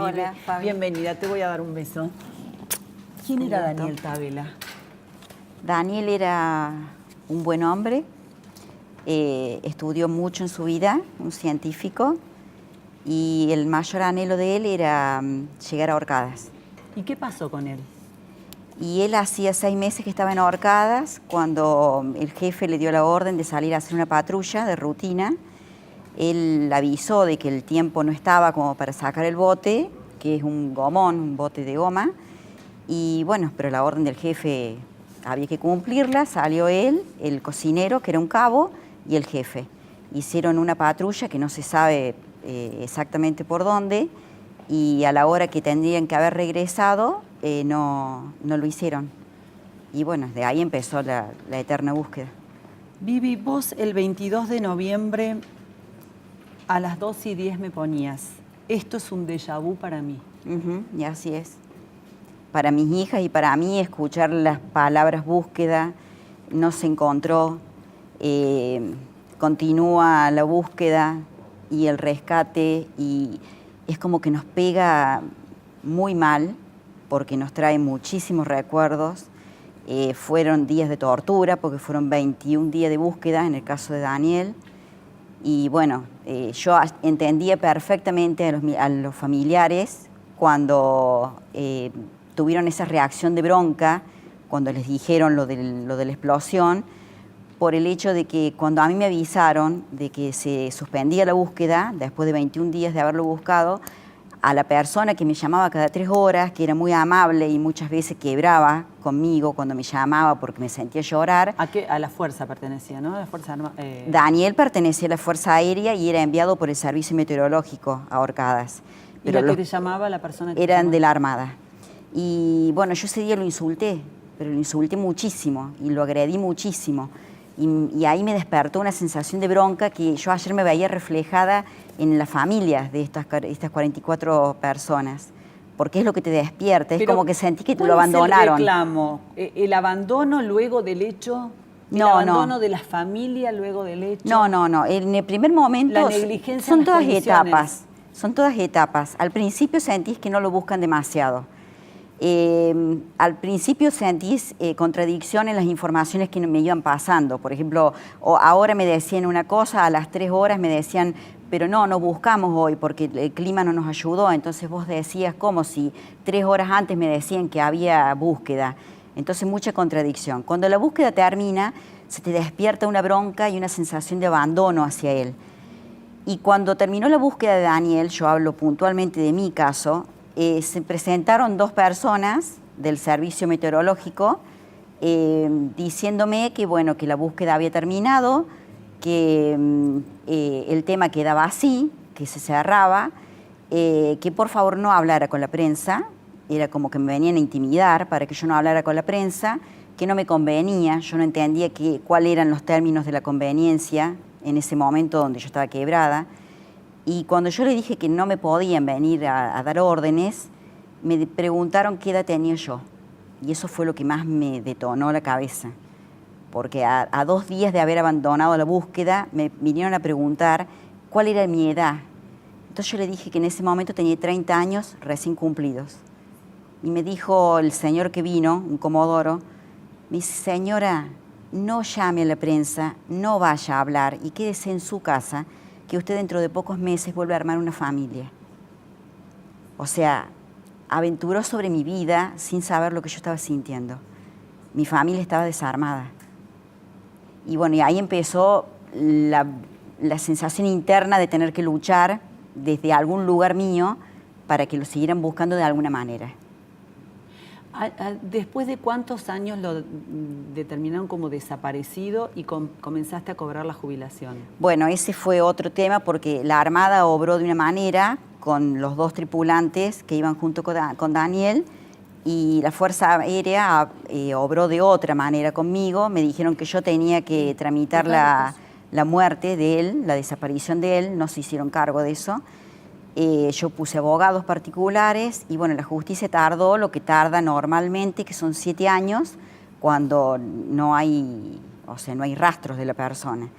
Hola, Fabi. Bienvenida, te voy a dar un beso. ¿Quién era Daniel Tabela? Daniel era un buen hombre, estudió mucho en su vida, un científico, y el mayor anhelo de él era llegar a Orcadas. ¿Y qué pasó con él? Y él hacía 6 meses que estaba en Orcadas cuando el jefe le dio la orden de salir a hacer una patrulla de rutina. Él avisó de que el tiempo no estaba como para sacar el bote, que es un gomón, un bote de goma. Y bueno, pero la orden del jefe había que cumplirla. Salió él, el cocinero, que era un cabo, y el jefe. Hicieron una patrulla que no se sabe exactamente por dónde, y a la hora que tendrían que haber regresado, no lo hicieron. Y bueno, de ahí empezó la eterna búsqueda. Vivi, vos el 22 de noviembre a las 2:10 me ponías: esto es un déjà vu para mí. Y así es. Para mis hijas y para mí, escuchar las palabras búsqueda, no se encontró, continúa la búsqueda y el rescate, y es como que nos pega muy mal porque nos trae muchísimos recuerdos. Fueron días de tortura porque fueron 21 días de búsqueda en el caso de Daniel. Y bueno, yo entendía perfectamente a los familiares cuando tuvieron esa reacción de bronca, cuando les dijeron lo de la explosión, por el hecho de que cuando a mí me avisaron de que se suspendía la búsqueda, después de 21 días de haberlo buscado, a la persona que me llamaba cada 3 horas, que era muy amable y muchas veces quebraba conmigo cuando me llamaba porque me sentía llorar. A la fuerza pertenecía, ¿no? La fuerza Daniel pertenecía a la Fuerza Aérea y era enviado por el Servicio Meteorológico a Orcadas. ¿Y la que te llamaba, la persona que eran de la Armada? Y bueno, yo ese día lo insulté, pero lo insulté muchísimo y lo agredí muchísimo. Y ahí me despertó una sensación de bronca que yo ayer me veía reflejada en las familias de estas 44 personas, porque es lo que te despierta, es como que sentí que te lo abandonaron. ¿Cuál es el reclamo? ¿El abandono luego del hecho? ¿El abandono de la familia luego del hecho? No. En el primer momento la negligencia son todas etapas. Son todas etapas. Al principio sentís que no lo buscan demasiado. Al principio sentís contradicción en las informaciones que me iban pasando. Por ejemplo, ahora me decían una cosa, a las 3 horas me decían, pero no buscamos hoy porque el clima no nos ayudó. Entonces vos decías como si 3 horas antes me decían que había búsqueda. Entonces mucha contradicción. Cuando la búsqueda termina, se te despierta una bronca y una sensación de abandono hacia él. Y cuando terminó la búsqueda de Daniel, yo hablo puntualmente de mi caso, se presentaron 2 personas del servicio meteorológico diciéndome que, bueno, que la búsqueda había terminado, que el tema quedaba así, que se cerraba, que por favor no hablara con la prensa. Era como que me venían a intimidar para que yo no hablara con la prensa, que no me convenía, yo no entendía cuáles eran los términos de la conveniencia en ese momento donde yo estaba quebrada. Y cuando yo le dije que no me podían venir a dar órdenes, me preguntaron qué edad tenía yo. Y eso fue lo que más me detonó la cabeza. Porque a 2 días de haber abandonado la búsqueda, me vinieron a preguntar cuál era mi edad. Entonces yo le dije que en ese momento tenía 30 años recién cumplidos. Y me dijo el señor que vino, un comodoro, me dice: señora, no llame a la prensa, no vaya a hablar y quédese en su casa, que usted dentro de pocos meses vuelve a armar una familia. O sea, aventuró sobre mi vida sin saber lo que yo estaba sintiendo. Mi familia estaba desarmada. Y bueno, y ahí empezó la sensación interna de tener que luchar desde algún lugar mío para que lo siguieran buscando de alguna manera. ¿Después de cuántos años lo determinaron como desaparecido y comenzaste a cobrar la jubilación? Bueno, ese fue otro tema porque la Armada obró de una manera con los 2 tripulantes que iban junto con Daniel, y la Fuerza Aérea obró de otra manera conmigo. Me dijeron que yo tenía que tramitar la muerte de él, la desaparición de él, no se hicieron cargo de eso. Yo puse abogados particulares y bueno, la justicia tardó lo que tarda normalmente, que son 7 años, cuando no hay rastros de la persona.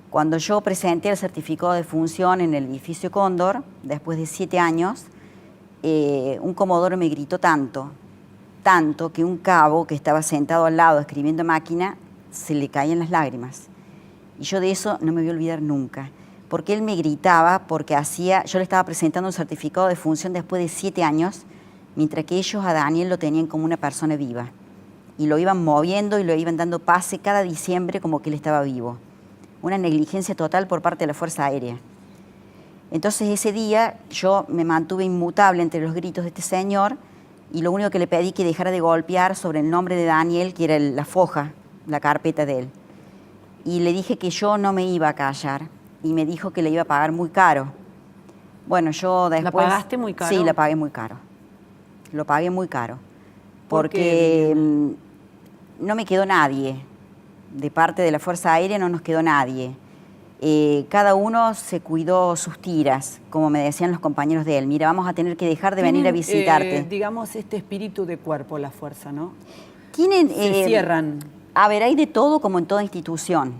Cuando yo presenté el certificado de función en el edificio Cóndor, después de 7 años, un comodoro me gritó tanto, tanto que un cabo que estaba sentado al lado escribiendo a máquina se le caían las lágrimas. Y yo de eso no me voy a olvidar nunca, porque él me gritaba porque yo le estaba presentando un certificado de función después de 7 años, mientras que ellos a Daniel lo tenían como una persona viva. Y lo iban moviendo y lo iban dando pase cada diciembre como que él estaba vivo. Una negligencia total por parte de la Fuerza Aérea. Entonces ese día yo me mantuve inmutable entre los gritos de este señor y lo único que le pedí que dejara de golpear sobre el nombre de Daniel, que era la foja, la carpeta de él. Y le dije que yo no me iba a callar y me dijo que le iba a pagar muy caro. Bueno, yo después... ¿La pagaste muy caro? Sí, la pagué muy caro. Lo pagué muy caro. ¿Por Porque qué? no me quedó nadie. De parte de la Fuerza Aérea no nos quedó nadie. Cada uno se cuidó sus tiras, como me decían los compañeros de él. Mira, vamos a tener que dejar de venir a visitarte. Digamos, este espíritu de cuerpo, la fuerza, ¿no? Se cierran. A ver, hay de todo como en toda institución.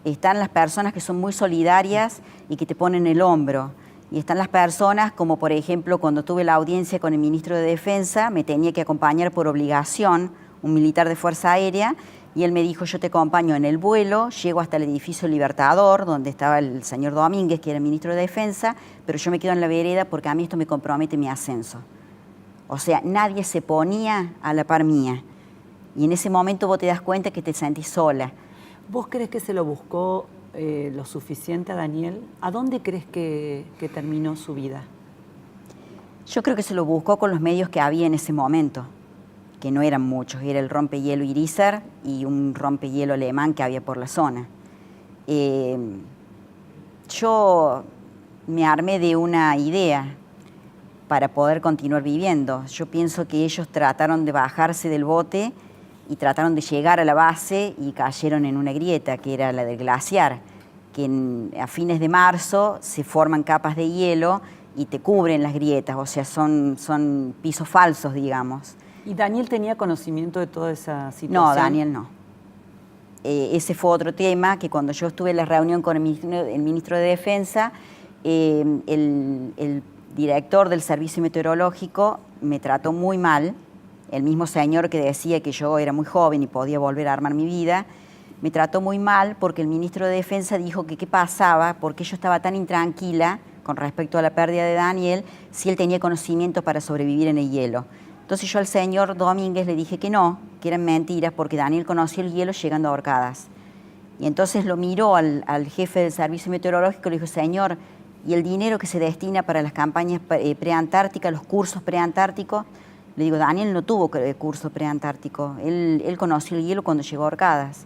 Están las personas que son muy solidarias y que te ponen el hombro. Y están las personas como, por ejemplo, cuando tuve la audiencia con el ministro de Defensa, me tenía que acompañar por obligación un militar de Fuerza Aérea, y él me dijo, yo te acompaño en el vuelo, llego hasta el edificio Libertador, donde estaba el señor Domínguez, que era el ministro de Defensa, pero yo me quedo en la vereda porque a mí esto me compromete mi ascenso. O sea, nadie se ponía a la par mía. Y en ese momento vos te das cuenta que te sentís sola. ¿Vos crees que se lo buscó lo suficiente a Daniel? ¿A dónde crees que terminó su vida? Yo creo que se lo buscó con los medios que había en ese momento, que no eran muchos. Era el rompehielo Irizar y un rompehielo alemán que había por la zona. Yo me armé de una idea para poder continuar viviendo. Yo pienso que ellos trataron de bajarse del bote y trataron de llegar a la base y cayeron en una grieta, que era la del glaciar, que a fines de marzo se forman capas de hielo y te cubren las grietas, o sea, son pisos falsos, digamos. ¿Y Daniel tenía conocimiento de toda esa situación? No, Daniel no. Ese fue otro tema, que cuando yo estuve en la reunión con el ministro de Defensa, el director del servicio meteorológico me trató muy mal. El mismo señor que decía que yo era muy joven y podía volver a armar mi vida, me trató muy mal porque el ministro de Defensa dijo que qué pasaba, porque yo estaba tan intranquila con respecto a la pérdida de Daniel, si él tenía conocimiento para sobrevivir en el hielo. Entonces yo al señor Domínguez le dije que no, que eran mentiras, porque Daniel conoció el hielo llegando a Horcadas. Y entonces lo miró al jefe del servicio meteorológico y le dijo, señor, ¿y el dinero que se destina para las campañas preantárticas, los cursos preantárticos? Le digo, Daniel no tuvo curso preantártico, él conoció el hielo cuando llegó a Horcadas.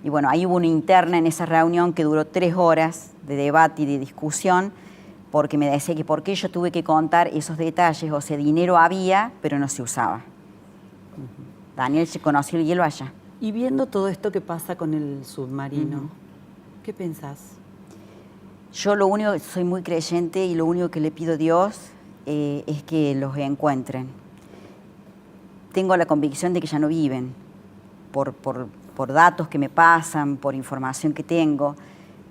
Y bueno, ahí hubo una interna en esa reunión que duró 3 horas de debate y de discusión, porque me decía que por qué yo tuve que contar esos detalles, o sea, dinero había, pero no se usaba. Daniel se conoció el hielo allá. Y viendo todo esto que pasa con el submarino, ¿qué pensás? Yo lo único, soy muy creyente y lo único que le pido a Dios es que los encuentren. Tengo la convicción de que ya no viven, por datos que me pasan, por información que tengo,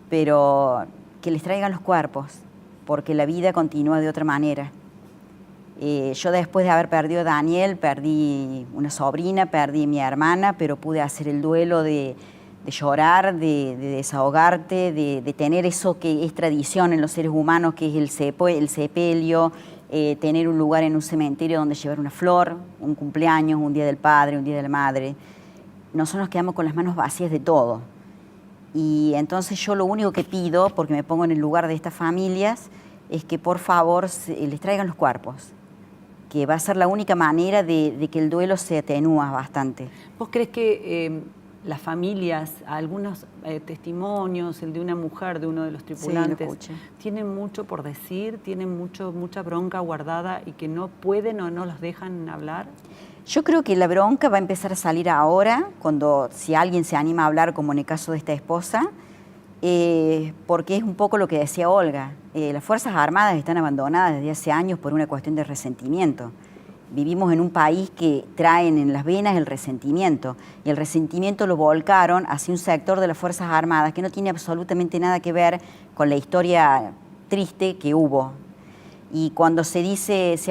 pero que les traigan los cuerpos, porque la vida continúa de otra manera. Yo después de haber perdido a Daniel, perdí una sobrina, perdí a mi hermana, pero pude hacer el duelo de llorar, de desahogarte, de tener eso que es tradición en los seres humanos, que es el sepelio, tener un lugar en un cementerio donde llevar una flor, un cumpleaños, un día del padre, un día de la madre. Nosotros nos quedamos con las manos vacías de todo. Y entonces yo lo único que pido, porque me pongo en el lugar de estas familias, es que por favor les traigan los cuerpos, que va a ser la única manera de que el duelo se atenúa bastante. ¿Vos crees que las familias, algunos testimonios, el de una mujer, de uno de los tripulantes, tienen mucho por decir, tienen mucha bronca guardada y que no pueden o no los dejan hablar? Yo creo que la bronca va a empezar a salir ahora, si alguien se anima a hablar, como en el caso de esta esposa, porque es un poco lo que decía Olga. Las Fuerzas Armadas están abandonadas desde hace años por una cuestión de resentimiento. Vivimos en un país que traen en las venas el resentimiento, y el resentimiento lo volcaron hacia un sector de las Fuerzas Armadas que no tiene absolutamente nada que ver con la historia triste que hubo. Y cuando se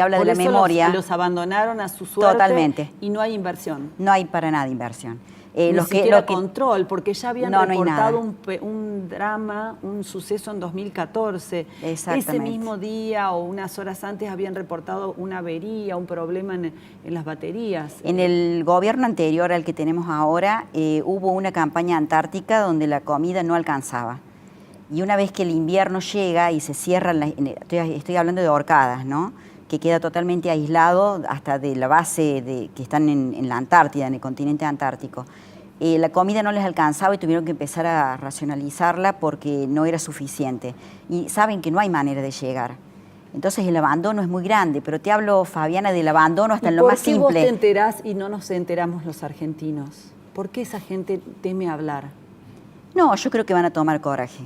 habla Por de la eso memoria... los abandonaron a su suerte. Totalmente. Y no hay inversión. No hay para nada inversión. Ni siquiera control, porque ya habían reportado un drama, un suceso en 2014. Ese mismo día o unas horas antes habían reportado una avería, un problema en las baterías. En el gobierno anterior al que tenemos ahora, hubo una campaña antártica donde la comida no alcanzaba. Y una vez que el invierno llega y se cierran, estoy hablando de Orcadas, ¿no?, que queda totalmente aislado hasta de la base que están en la Antártida, en el continente antártico. La comida no les alcanzaba y tuvieron que empezar a racionalizarla porque no era suficiente. Y saben que no hay manera de llegar. Entonces el abandono es muy grande, pero te hablo, Fabiana, del abandono hasta en lo más simple. ¿Por qué vos te enterás y no nos enteramos los argentinos? ¿Por qué esa gente teme hablar? No, yo creo que van a tomar coraje.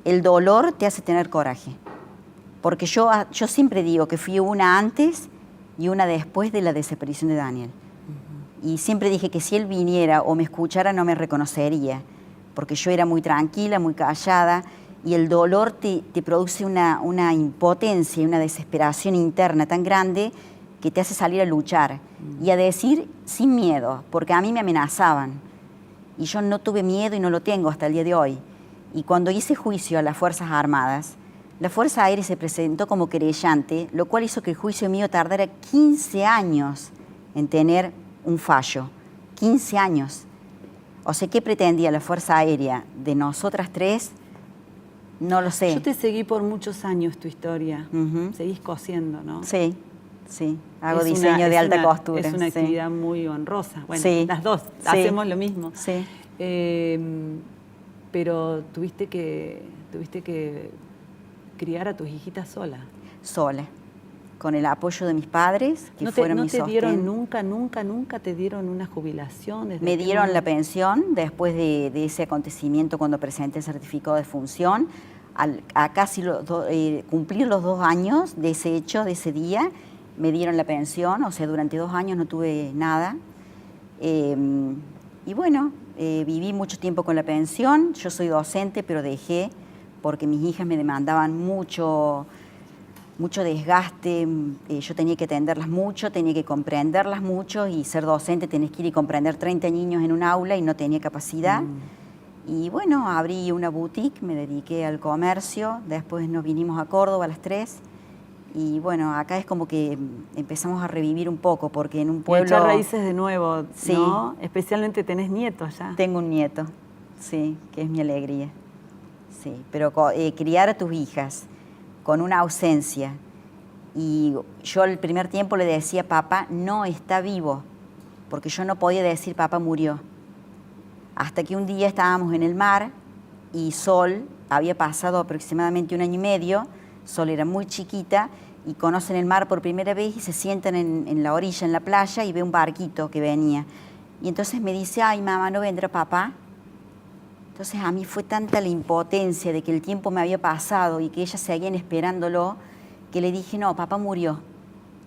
El dolor te hace tener coraje. Porque yo siempre digo que fui una antes y una después de la desaparición de Daniel. Y siempre dije que si él viniera o me escuchara no me reconocería, porque yo era muy tranquila, muy callada, y el dolor te produce una impotencia y una desesperación interna tan grande que te hace salir a luchar y a decir sin miedo, porque a mí me amenazaban. Y yo no tuve miedo y no lo tengo hasta el día de hoy. Y cuando hice juicio a las Fuerzas Armadas, la Fuerza Aérea se presentó como querellante, lo cual hizo que el juicio mío tardara 15 años en tener un fallo. 15 años. O sea, ¿qué pretendía la Fuerza Aérea de nosotras tres? No lo sé. Yo te seguí por muchos años tu historia. Seguís cosiendo, ¿no? Sí, sí. Hago diseño de alta costura. Es una actividad muy honrosa. Bueno, las dos hacemos lo mismo. Sí. Pero tuviste que criar a tus hijitas sola. Sola. Con el apoyo de mis padres, que fueron mi sostén. ¿No te dieron nunca te dieron una jubilación? Me dieron la pensión después de ese acontecimiento cuando presenté el certificado de función. A casi cumplir los 2 años de ese hecho, de ese día, me dieron la pensión. O sea, durante 2 años no tuve nada. Y bueno, viví mucho tiempo con la pensión. Yo soy docente, pero dejé porque mis hijas me demandaban mucho desgaste, yo tenía que atenderlas mucho, tenía que comprenderlas mucho, y ser docente tenés que ir y comprender 30 niños en un aula y no tenía capacidad. Y bueno, abrí una boutique, me dediqué al comercio, después nos vinimos a Córdoba a las 3, y bueno, acá es como que empezamos a revivir un poco, porque en un pueblo... Echar raíces de nuevo, sí, ¿no? Especialmente tenés nietos ya. Tengo un nieto, sí, que es mi alegría. Sí, pero criar a tus hijas con una ausencia. Y yo el primer tiempo le decía, papá no está vivo, porque yo no podía decir papá murió. Hasta que un día estábamos en el mar y Sol había pasado aproximadamente 1 año y medio, Sol era muy chiquita y conocen el mar por primera vez y se sientan en la orilla, en la playa, y ve un barquito que venía. Y entonces me dice, ay mamá, ¿no vendrá papá? Entonces a mí fue tanta la impotencia de que el tiempo me había pasado y que ellas seguían esperándolo, que le dije, no, papá murió.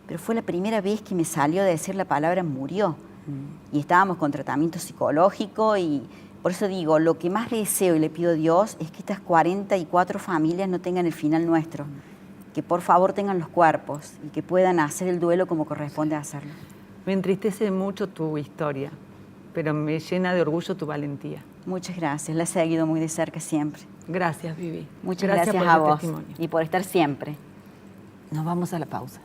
Pero fue la primera vez que me salió de decir la palabra murió. Y estábamos con tratamiento psicológico, y por eso digo, lo que más deseo y le pido a Dios es que estas 44 familias no tengan el final nuestro. Que por favor tengan los cuerpos y que puedan hacer el duelo como corresponde hacerlo. Me entristece mucho tu historia, pero me llena de orgullo tu valentía. Muchas gracias, la he seguido muy de cerca siempre. Gracias, Vivi. Muchas gracias a vos y por estar siempre. Nos vamos a la pausa.